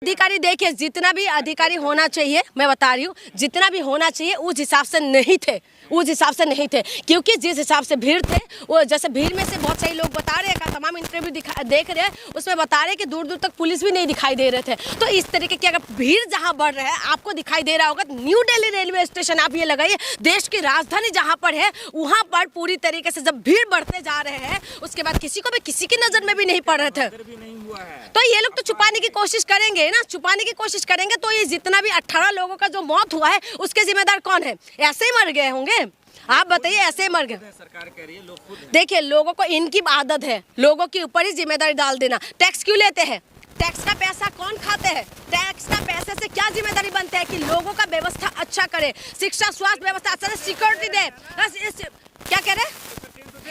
अधिकारी देखिए, जितना भी अधिकारी होना चाहिए, मैं बता रही हूँ, जितना भी होना चाहिए उस हिसाब से नहीं थे, उस हिसाब से नहीं थे। क्योंकि जिस हिसाब से भीड़ थे, वो जैसे भीड़ में से बहुत सारे लोग बता रहे हैं, तमाम इंटरव्यू देख रहे हैं, उसमें बता रहे हैं कि दूर दूर तक पुलिस भी नहीं दिखाई दे रहे थे। तो इस तरीके की अगर भीड़ जहाँ बढ़ रहा है, आपको दिखाई दे रहा होगा, न्यू दिल्ली रेलवे स्टेशन आप ये लगाइए, देश की राजधानी जहाँ पर है, वहाँ पर पूरी तरीके से जब भीड़ बढ़ते जा रहे हैं, उसके बाद किसी को भी किसी की नजर में भी नहीं पड़ रहे थे। तो ये लोग तो छुपाने की कोशिश करेंगे ना, छुपाने की कोशिश करेंगे। तो ये जितना भी 18 लोगों का जो मौत हुआ है, उसके जिम्मेदार कौन है? ऐसे ही मर गए होंगे, आप बताइए, ऐसे ही मर गए। सरकार कह रही है, लोग खुद देखिए, लोगों को इनकी आदत है लोगों के ऊपर ही जिम्मेदारी डाल देना। टैक्स क्यों लेते हैं? टैक्स का पैसा कौन खाते हैं? टैक्स का पैसे से क्या जिम्मेदारी बनता है कि लोगों का व्यवस्था अच्छा करे, शिक्षा स्वास्थ्य व्यवस्था अच्छा, सिक्योरिटी दे। क्या कह रहे हैं?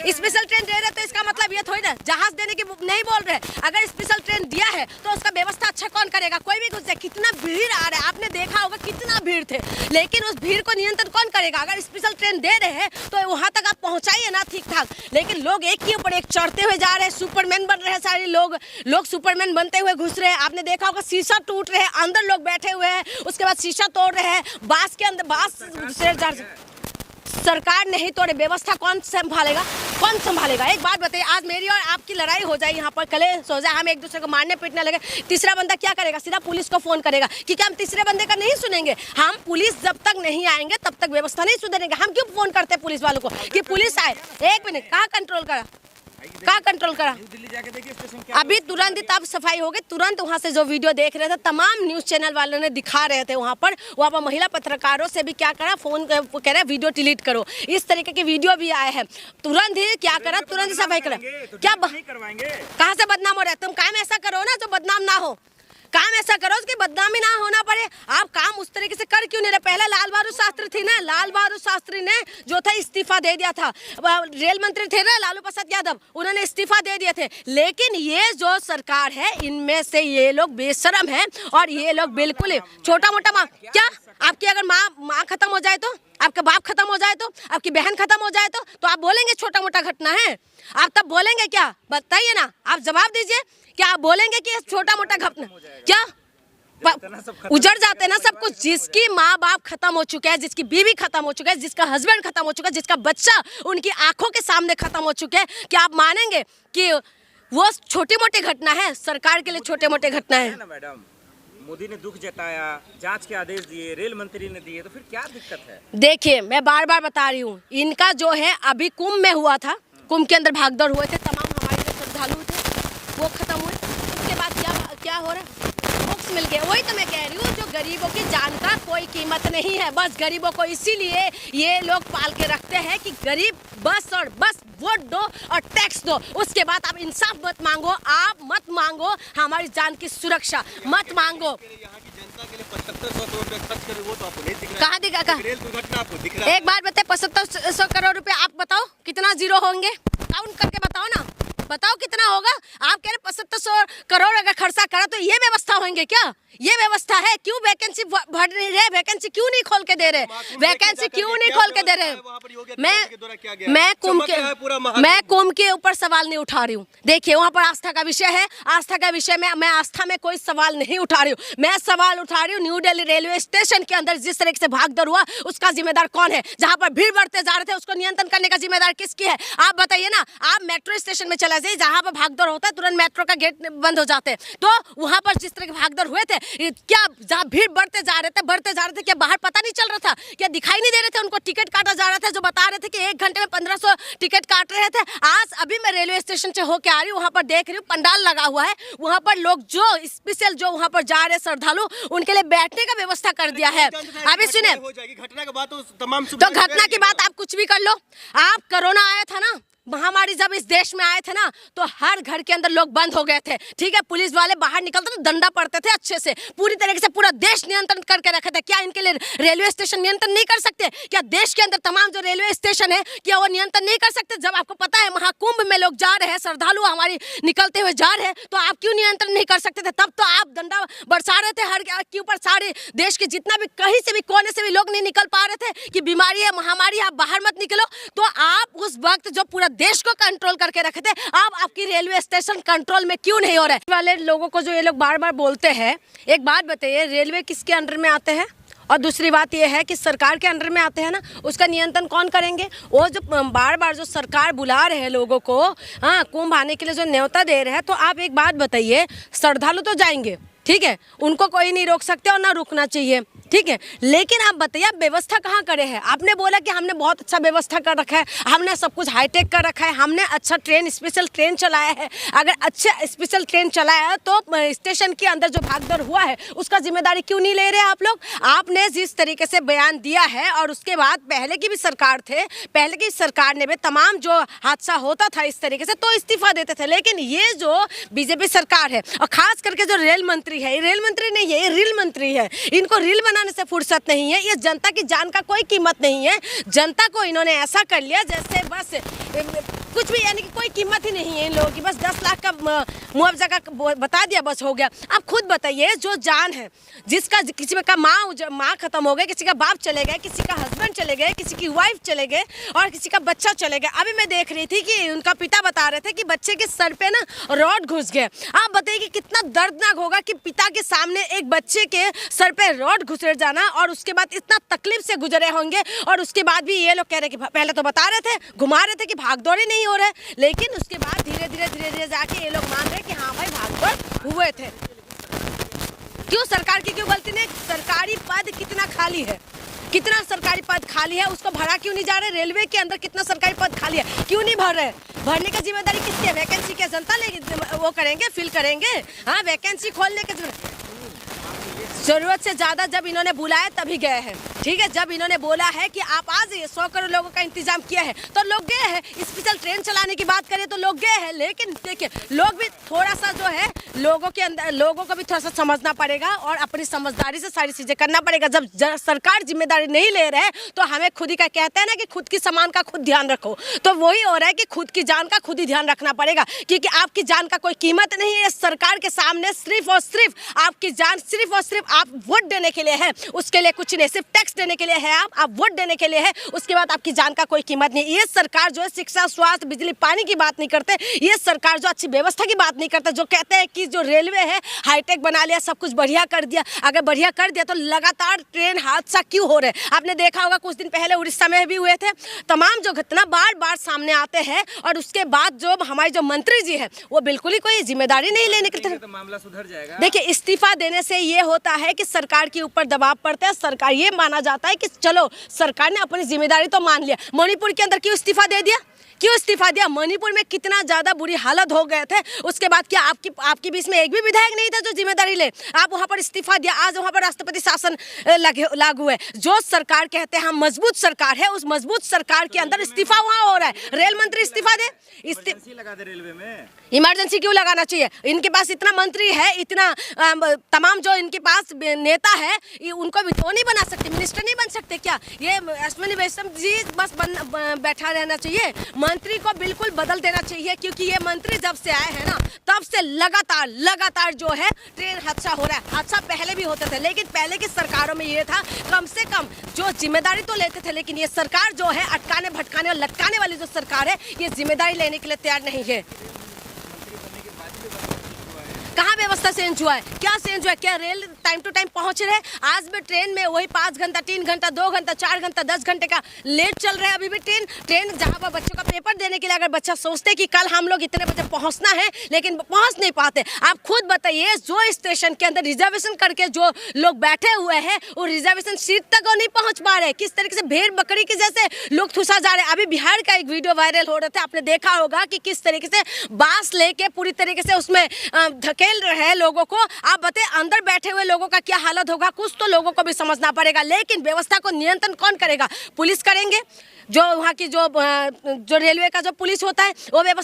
स्पेशल ट्रेन दे रहे, तो इसका मतलब ये थोड़ी ना जहाज देने की नहीं बोल रहे। अगर स्पेशल ट्रेन दिया है तो उसका व्यवस्था अच्छा कौन करेगा? कोई भी घुस जाए। कितना भीड़ आ रहा है, आपने देखा होगा कितना भीड़ थे, लेकिन उस भीड़ को नियंत्रण कौन करेगा? अगर स्पेशल ट्रेन दे रहे हैं तो वहां तक आप पहुंचाइए ना ठीक ठाक। लेकिन लोग एक के ऊपर एक चढ़ते हुए जा रहे हैं, सुपरमैन बन रहे हैं सारे लोग सुपरमैन बनते हुए घुस रहे हैं। आपने देखा होगा शीशा टूट रहे हैं, अंदर लोग बैठे हुए हैं, उसके बाद शीशा तोड़ रहे हैं, बास के अंदर बास से सरकार नहीं तोड़े, व्यवस्था कौन संभालेगा? कौन संभालेगा? एक बात बताइए, आज मेरी और आपकी लड़ाई हो जाए यहाँ पर, कले सो जाए, हम एक दूसरे को मारने पीटने लगे, तीसरा बंदा क्या करेगा? सीधा पुलिस को फोन करेगा। क्योंकि हम तीसरे बंदे का नहीं सुनेंगे। हम पुलिस जब तक नहीं आएंगे तब तक व्यवस्था नहीं सुधरेंगे। हम क्यों फोन करते हैं पुलिस वालों को कि पुलिस आए? एक मिनट, कहाँ कंट्रोल करा? कहाँ कंट्रोल करा? दिल्ली जाके देखिए स्टेशन क्या अभी तुरंत तब सफाई हो गई, तुरंत वहाँ से जो वीडियो देख रहे थे, तमाम न्यूज चैनल वालों ने दिखा रहे थे वहाँ पर महिला पत्रकारों से भी क्या करा, फोन कह रहे वीडियो डिलीट करो। इस तरीके के वीडियो भी आए हैं। तुरंत ही क्या करा, तुरंत ही सफाई करा। क्या करवाएंगे? कहाँ से बदनाम हो रहा है? तुम काम ऐसा करो ना जो बदनाम ना हो, काम ऐसा करो उसकी बदनामी ना होना पड़े। आप काम उस तरीके से कर क्यों नहीं रहे? पहले लाल बहादुर शास्त्री थी ना, लाल बहादुर शास्त्री ने जो था इस्तीफा दे दिया था। रेल मंत्री थे ना लालू प्रसाद यादव, उन्होंने इस्तीफा दे दिए थे। लेकिन ये जो सरकार है, इनमें से ये लोग बेशरम हैं और ये लोग बिल्कुल छोटा मोटा माँ, क्या आपकी अगर माँ खत्म हो जाए, तो आपका बाप खत्म हो जाए, तो आपकी बहन खत्म हो जाए, तो आप बोलेंगे छोटा मोटा घटना है? आप तब बोलेंगे क्या? बताइए ना, आप जवाब दीजिए। क्या आप बोलेंगे कि छोटा मोटा घटना? क्या उजड़ जाते हैं ना सब कुछ? जिसकी माँ बाप खत्म हो चुके हैं, जिसकी बीवी खत्म हो चुका है, जिसका हस्बैंड खत्म हो चुका है, जिसका बच्चा उनकी आंखों के सामने खत्म हो चुके हैं, क्या आप मानेंगे कि वो छोटी मोटी घटना है? सरकार के लिए छोटे मोटे घटना है ना मैडम। मोदी ने दुख जताया, जांच के आदेश दिए, रेल मंत्री ने दिए, तो फिर क्या दिक्कत है? देखिए, मैं बार बार बता रही हूँ, इनका जो है अभी कुंभ में हुआ था, कुंभ के अंदर भागदौड़ हुए थे, तमाम हमारे जो श्रद्धालु थे वो खत्म हुए। उसके बाद क्या हो रहा है? बुक्स मिल गए। वही तो मैं कह रही हूँ, जो गरीबों की जान का कोई कीमत नहीं है। बस गरीबों को इसीलिए ये लोग पाल के रखते हैं कि गरीब बस और बस वोट दो और टैक्स दो, उसके बाद आप इंसाफ मत मांगो, आप मत मांगो हमारी जान की सुरक्षा, मत मांगो। कहाँ दिखा? एक बार बताए 7500 करोड़ रुपए, आप बताओ कितना जीरो होंगे? काउंट करके बताओ ना, बताओ कितना होगा? आप कह रहे 7500 करोड़ अगर खर्चा करा तो ये व्यवस्था होंगे क्या? ये व्यवस्था है? क्यों वैकेंसी बढ़ नहीं रहे? वैकेंसी क्यों नहीं खोल के दे रहे? वैकेंसी क्यों नहीं खोल के दे रहे? मैं कुंभ के ऊपर सवाल नहीं उठा रही हूँ। देखिए, वहाँ पर आस्था का विषय है, आस्था का विषय में मैं आस्था में कोई सवाल नहीं उठा रही हूँ। मैं सवाल उठा रही हूँ न्यू दिल्ली रेलवे स्टेशन के अंदर जिस तरीके से भागदौड़ हुआ, उसका जिम्मेदार कौन है? जहाँ पर भीड़ बढ़ते जा रहे थे, उसको नियंत्रण करने का जिम्मेदार किसकी है? आप बताइए ना। आप मेट्रो स्टेशन में चला जाइए, जहाँ पर भागदौड़ होता है तुरंत मेट्रो का गेट बंद हो जाते हैं। तो वहाँ पर जिस तरह के भागदौड़ हुए थे, क्या जहाँ भीड़ बढ़ते जा रहे थे, क्या बाहर पता नहीं चल रहा था? क्या दिखाई नहीं दे रहे थे? उनको टिकट काटा जा रहा था, जो बता रहे थे कि 1 घंटे में 1500 टिकट काट रहे थे। आज अभी मैं रेलवे स्टेशन से होके आ रही हूँ, वहाँ पर देख रही हूँ पंडाल लगा हुआ है, वहाँ पर लोग जो स्पेशल जो वहाँ पर जा रहे श्रद्धालु, उनके लिए बैठने का व्यवस्था कर दिया है। अभी सुने, घटना के बाद तो तमाम तो घटना की बात आप कुछ भी कर लो। आप कोरोना आया था ना, महामारी जब इस देश में आए थे ना, तो हर घर के अंदर लोग बंद हो गए थे, ठीक है? पुलिस वाले बाहर निकलते तो डंडा पड़ते थे अच्छे से, पूरी तरीके से पूरा देश नियंत्रण करके रखे थे। क्या इनके लिए रेलवे स्टेशन नियंत्रण नहीं कर सकते? क्या देश के अंदर तमाम जो रेलवे स्टेशन है, क्या वो नियंत्रण नहीं कर सकते? जब आपको पता है महाकुंभ में लोग जा रहे हैं, श्रद्धालु हमारी निकलते हुए जा रहे हैं, तो आप क्यों नियंत्रण नहीं कर सकते थे? तब तो आप डंडा बरसा रहे थे हर के ऊपर। सारे देश के जितना भी कहीं से भी कोने से भी लोग नहीं निकल पा रहे थे कि बीमारी है, महामारी है, आप बाहर मत निकलो। तो आप उस वक्त जो पूरा देश को कंट्रोल करके रखे थे। अब आपकी रेलवे स्टेशन कंट्रोल में क्यों नहीं हो रहा है? वाले लोगों को जो ये लोग बार बार बोलते हैं, एक बात बताइए, रेलवे किसके अंडर में आते हैं? और दूसरी बात यह है कि सरकार के अंडर में आते हैं ना, उसका नियंत्रण कौन करेंगे? वो जो बार बार जो सरकार बुला रहे हैं लोगों को, हाँ, कुंभ आने के लिए जो न्योता दे रहे हैं, तो आप एक बात बताइए, श्रद्धालु तो जाएंगे, ठीक है, उनको कोई नहीं रोक सकते और ना रुकना चाहिए, ठीक है, लेकिन आप बताइए आप व्यवस्था कहाँ करे हैं? आपने बोला कि हमने बहुत अच्छा व्यवस्था कर रखा है, हमने सब कुछ हाईटेक कर रखा है, हमने अच्छा ट्रेन, स्पेशल ट्रेन चलाया है। अगर अच्छा स्पेशल ट्रेन चलाया है तो स्टेशन के अंदर जो भागदौड़ हुआ है उसका जिम्मेदारी क्यों नहीं ले रहे आप लोग? आपने जिस तरीके से बयान दिया है, और उसके बाद पहले की भी सरकार थे, पहले की सरकार ने भी तमाम जो हादसा होता था इस तरीके से तो इस्तीफा देते थे, लेकिन ये जो बीजेपी सरकार है और खास करके जो रेल मंत्री है, रेल मंत्री नहीं है, ये रील मंत्री है, इनको रील बनाने से फुर्सत नहीं है। ये जनता की जान का कोई कीमत नहीं है। जनता को इन्होंने ऐसा कर लिया जैसे बस कुछ भी, यानी कि कोई कीमत ही नहीं है इन लोगों की, बस 10 लाख का मुआवजा का बता दिया, बस हो गया। आप खुद बताइए, जो जान है, जिसका किसी का माँ खत्म हो गई, किसी का बाप चले गए, किसी का हस्बैंड चले गए, किसी की वाइफ चले गए और किसी का बच्चा चले गए। अभी मैं देख रही थी कि उनका पिता बता रहे थे कि बच्चे के सर पे ना रॉड घुस गए। आप बताइए कि कितना दर्दनाक होगा कि पिता के सामने एक बच्चे के सर पे रॉड घुस जाना, और उसके बाद इतना तकलीफ से गुजरे होंगे, और उसके बाद भी ये लोग कह रहे कि पहले तो बता रहे थे, घुमा रहे थे कि भागदौड़ी नहीं हो रहे, लेकिन उसके बाद धीरे धीरे जाके ये लोग मान रहे कि हाँ भाई भागदौड़ हुए थे। क्यों सरकार की क्यों गलती नहीं? सरकारी पद कितना खाली है, कितना सरकारी पद खाली है, उसको भरा क्यों नहीं जा रहे? रेलवे के अंदर कितना सरकारी पद खाली है, क्यों नहीं भर रहे? भरने की जिम्मेदारी किसकी है? वैकेंसी क्या जनता लेगी, वो करेंगे, फिल करेंगे? हाँ, वैकेंसी खोलने की जरूरत से ज्यादा जब इन्होंने बुलाया तभी गए हैं, ठीक है। जब इन्होंने बोला है कि आप आ जाइए, 100 करोड़ लोगों का इंतजाम किया है तो लोग गए हैं। स्पेशल ट्रेन चलाने की बात करें तो लोग गए हैं, लेकिन देखिए लोग भी थोड़ा सा जो है, लोगों के अंदर, लोगों को भी थोड़ा सा समझना पड़ेगा और अपनी समझदारी से सारी चीजें करना पड़ेगा। जब सरकार जिम्मेदारी नहीं ले रहे तो हमें खुद ही का कहते हैं ना कि खुद की सामान का खुद ध्यान रखो, तो वही हो रहा है कि खुद की जान का खुद ही ध्यान रखना पड़ेगा, क्योंकि आपकी जान का कोई कीमत नहीं है। सरकार के सामने सिर्फ और सिर्फ आपकी जान, सिर्फ और सिर्फ आप वोट देने के लिए है, उसके लिए कुछ नहीं, सिर्फ टैक्स देने के लिए है, आप वोट देने के लिए है, उसके बाद आपकी जान का कोई कीमत नहीं। ये सरकार जो है शिक्षा, स्वास्थ्य, बिजली, पानी की बात नहीं करते, ये सरकार जो अच्छी व्यवस्था की बात नहीं करते, जो कहते हैं कि जो रेलवे है हाईटेक बना लिया, सब कुछ बढ़िया कर दिया। अगर बढ़िया कर दिया तो लगातार ट्रेन हादसा क्यों हो रहे? आपने देखा होगा कुछ दिन पहले उड़ीसा में भी हुए थे। तमाम जो घटना बार बार सामने आते हैं और उसके बाद जो हमारे जो मंत्री जी है वो बिल्कुल ही कोई जिम्मेदारी नहीं लेने की तरफ। तो मामला सुधर जाएगा। देखिए, इस्तीफा देने से ये होता है कि सरकार के ऊपर दबाव पड़ता है, सरकार, ये माना जाता है कि चलो सरकार ने अपनी जिम्मेदारी तो मान लिया। मणिपुर के अंदर क्यों इस्तीफा दे दिया? क्यों इस्तीफा दिया? मणिपुर में कितना ज्यादा बुरी हालत हो गए थे, उसके बाद क्या आपकी बीच में एक भी विधायक नहीं था जो जिम्मेदारी ले? आप वहां पर इस्तीफा दिया, आज वहां पर राष्ट्रपति शासन लागू है। जो सरकार कहते हैं हम मजबूत सरकार है, उस मजबूत सरकार के अंदर इस्तीफा वहां हो रहा है। रेल मंत्री इस्तीफा दे, लगा दे रेलवे में। इमरजेंसी क्यों लगाना चाहिए? इनके पास इतना मंत्री है, इतना तमाम जो इनके पास नेता है, उनको वो नहीं बना सकते, मिनिस्टर नहीं बन सकते क्या? ये अश्विनी वैष्णव जी बस बैठा रहना चाहिए, मंत्री को बिल्कुल बदल देना चाहिए, क्योंकि ये मंत्री जब से आए हैं ना तब से लगातार जो है ट्रेन हादसा हो रहा है। हादसा पहले भी होते थे, लेकिन पहले की सरकारों में ये था कम से कम जो जिम्मेदारी तो लेते थे, लेकिन ये सरकार जो है अटकाने भटकाने और लटकाने वाली जो सरकार है, ये जिम्मेदारी लेने के लिए तैयार नहीं है। कहाँ व्यवस्था चेंज हुआ है? क्या चेंज हुआ है? क्या रेल टाइम टू टाइम पहुंच रहे? आज भी ट्रेन में वही 5 घंटा, 3 घंटा, 2 घंटा, 4 घंटा, 10 घंटे का लेट चल रहा है अभी भी ट्रेन जहाँ पर बच्चों का पेपर देने के लिए अगर बच्चा सोचते कि कल हम लोग इतने बजे पहुंचना है, लेकिन पहुंच नहीं पाते। आप खुद बताइए, जो स्टेशन के अंदर रिजर्वेशन करके जो लोग बैठे हुए हैं वो रिजर्वेशन सीट तक नहीं पहुंच पा रहे, किस तरीके से भेड़ बकरी के जैसे लोग ठुसा जा रहे हैं। अभी बिहार का एक वीडियो वायरल हो रहा था, आपने देखा होगा कि किस तरीके से बांस लेके पूरी तरीके से उसमें धकेल रहे हैं लोगों को। आप बताइए अंदर बैठे हुए लोगों का क्या हालत होगा? कुछ तो लोगों को भी समझना पड़ेगा, लेकिन व्यवस्था को नियंत्रण कौन करेगा? पुलिस करेंगे, जो वहाँ की जो रेलवे का जो पुलिस होता है वो व्यवस्था